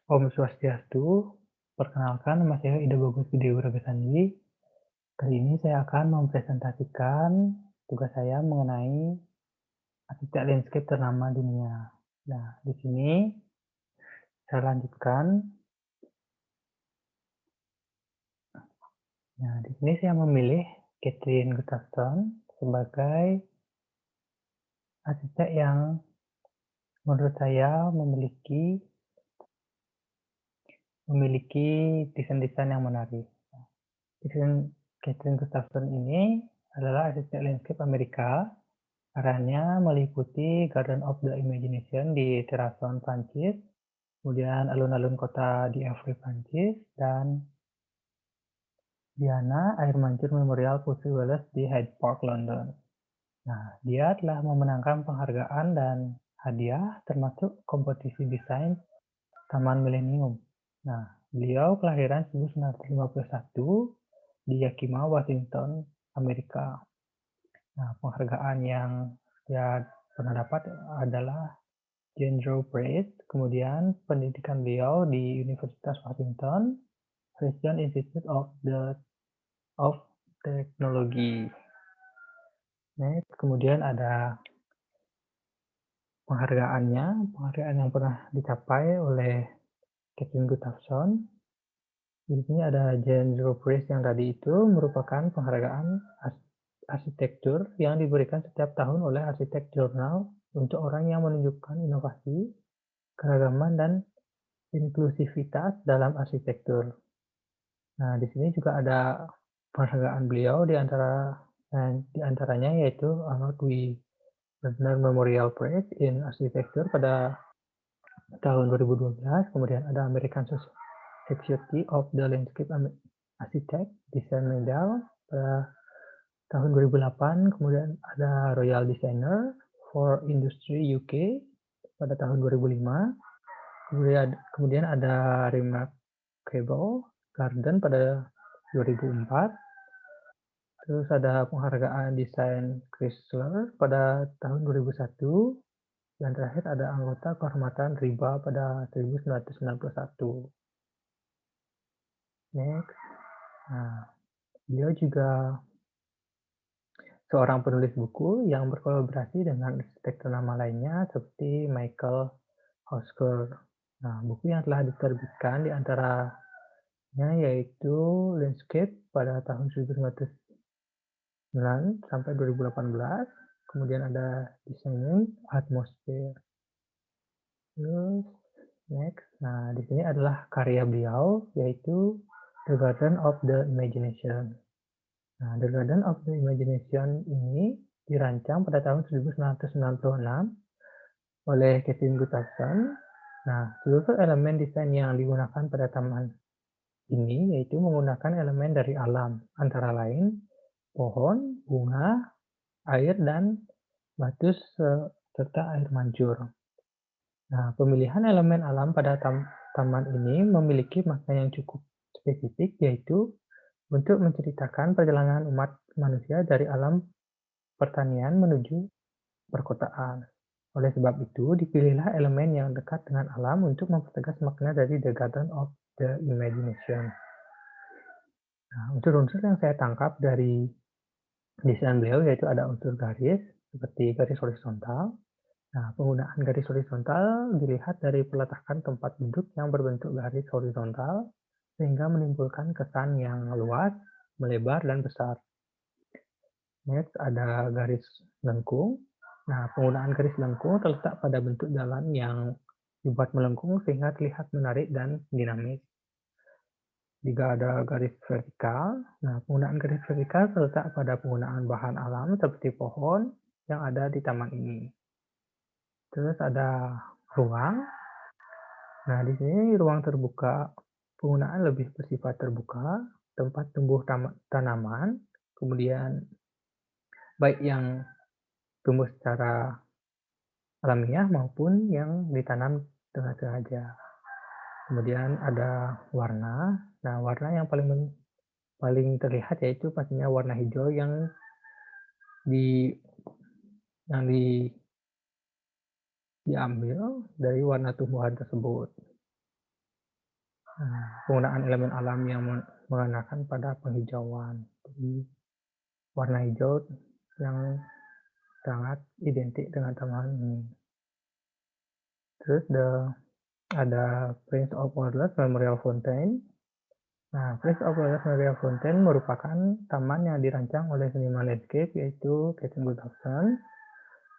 Om Swastiastu, perkenalkan nama saya Ida Bagus Gede Wiragasandi. Kali ini saya akan mempresentasikan tugas saya mengenai arsitek landscape ternama dunia. Nah, di sini saya lanjutkan. Nah, di sini saya memilih Catherine Gustafson sebagai arsitek yang menurut saya memiliki desain-desain yang menarik. Desain Catherine Gustafson ini adalah arsitek landscape Amerika. Areanya meliputi Garden of the Imagination di Terrasson, Prancis, kemudian alun-alun kota di Évry, Prancis, dan Diana Air Mancur Memorial Pussy Willows di Hyde Park, London. Nah, dia telah memenangkan penghargaan dan hadiah termasuk kompetisi desain Taman Millennium. Nah, beliau kelahiran 1951 di Yakima, Washington, Amerika. Nah, penghargaan yang dia pernah dapat adalah Jandreau Prize, kemudian pendidikan beliau di Universitas Washington, Christian Institute of Technology. Next, kemudian ada penghargaan yang pernah dicapai oleh Catherine Gustafson. Di sini ada Jandreau Prize yang tadi itu merupakan penghargaan arsitektur yang diberikan setiap tahun oleh arsitek jurnal untuk orang yang menunjukkan inovasi, keragaman, dan inklusivitas dalam arsitektur. Nah, di sini juga ada penghargaan beliau di antaranya yaitu Arnold W. Gardner Memorial Prize in Architecture pada tahun 2012, kemudian ada American Society of the Landscape Architect Design Medal pada tahun 2008, kemudian ada Royal Designer for Industry UK pada tahun 2005, kemudian ada Remarkable Garden pada 2004, terus ada penghargaan desain Chrysler pada tahun 2001, dan terakhir ada anggota kehormatan RIBA pada 1991. Next. Nah, beliau juga seorang penulis buku yang berkolaborasi dengan arsitek ternama lainnya seperti Michael Hosker. Nah, buku yang telah diterbitkan di antaranya yaitu Landscape pada tahun 1909 sampai 2018, kemudian ada Designing Atmosphere. Terus next, nah di sini adalah karya beliau yaitu The Garden of the Imagination. Nah, The Garden of the Imagination ini dirancang pada tahun 1996 oleh Catherine Gustafson. Nah, seluruh elemen desain yang digunakan pada taman ini yaitu menggunakan elemen dari alam, antara lain pohon, bunga, air, dan batu serta air mancur. Nah, pemilihan elemen alam pada taman ini memiliki makna yang cukup spesifik, yaitu untuk menceritakan perjalanan umat manusia dari alam pertanian menuju perkotaan. Oleh sebab itu, dipilihlah elemen yang dekat dengan alam untuk mempertegas makna dari The Garden of the Imagination. Nah, unsur-unsur yang saya tangkap dari desain beliau yaitu ada unsur garis, seperti garis horizontal. Nah, penggunaan garis horizontal dilihat dari peletakan tempat duduk yang berbentuk garis horizontal sehingga menimbulkan kesan yang luas, melebar, dan besar. Next, ada garis lengkung. Nah, penggunaan garis lengkung terletak pada bentuk jalan yang dibuat melengkung sehingga terlihat menarik dan dinamis. Jika ada garis vertikal, nah penggunaan garis vertikal terletak pada penggunaan bahan alam seperti pohon yang ada di taman ini. Terus ada ruang. Nah, di sini ruang terbuka, penggunaan lebih bersifat terbuka, tempat tumbuh tanaman, kemudian baik yang tumbuh secara alamiah maupun yang ditanam dengan sengaja. Kemudian ada warna. Nah, warna yang paling terlihat yaitu pastinya warna hijau yang di yang di, diambil dari warna tumbuhan tersebut. Penggunaan elemen alam yang mengenakan pada penghijauan. Jadi warna hijau yang sangat identik dengan taman ini. Terus ada Prince of Wales Memorial Fountain. Nah, Prince of Wales Memorial Fountain merupakan taman yang dirancang oleh seniman landscape yaitu Catherine Gustafson.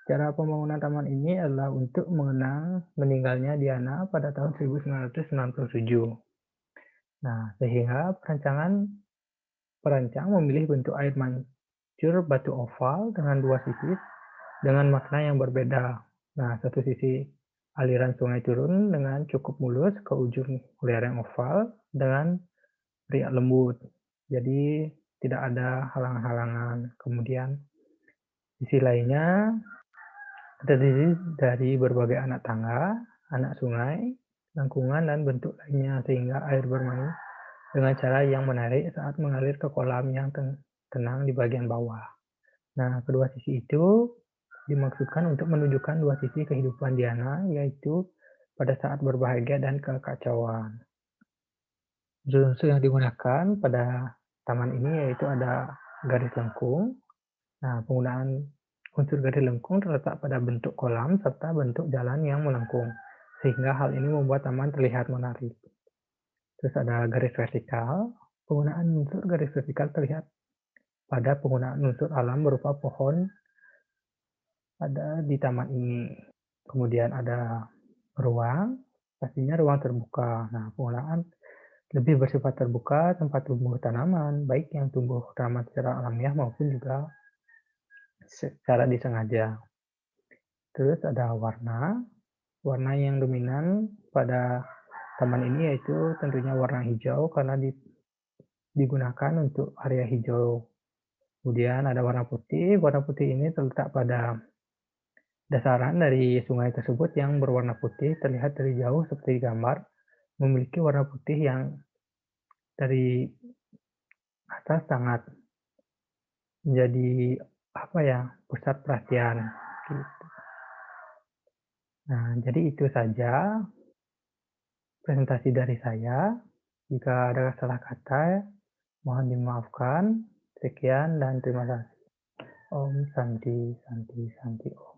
Cara pembangunan taman ini adalah untuk mengenang meninggalnya Diana pada tahun 1997. Nah, sehingga perancang memilih bentuk air mancur batu oval dengan dua sisi dengan makna yang berbeda. Nah, satu sisi aliran sungai turun dengan cukup mulus ke ujung lereng oval dengan riak lembut. Jadi tidak ada halang-halangan. Kemudian sisi lainnya terdiri dari berbagai anak tangga, anak sungai, lengkungan, dan bentuk lainnya sehingga air bermain dengan cara yang menarik saat mengalir ke kolam yang tenang di bagian bawah. Nah, kedua sisi itu dimaksudkan untuk menunjukkan dua sisi kehidupan Diana, yaitu pada saat berbahagia dan kekacauan. Unsur yang digunakan pada taman ini yaitu ada garis lengkung. Nah, penggunaan unsur garis lengkung terletak pada bentuk kolam serta bentuk jalan yang melengkung, sehingga hal ini membuat taman terlihat menarik. Terus ada garis vertikal. Penggunaan unsur garis vertikal terlihat pada penggunaan unsur alam berupa pohon ada di taman ini. Kemudian ada ruang, pastinya ruang terbuka. Nah, penggunaan lebih bersifat terbuka tempat tumbuh tanaman, baik yang tumbuh tanaman secara alamiah maupun juga secara disengaja. Terus ada warna. Warna yang dominan pada taman ini yaitu tentunya warna hijau karena digunakan untuk area hijau. Kemudian ada warna putih. Warna putih ini terletak pada dasaran dari sungai tersebut yang berwarna putih terlihat dari jauh seperti gambar, memiliki warna putih yang dari atas sangat menjadi pusat perhatian. Gitu. Nah, jadi itu saja presentasi dari saya. Jika ada salah kata, mohon dimaafkan. Sekian dan terima kasih. Om Santi Santi Santi Om.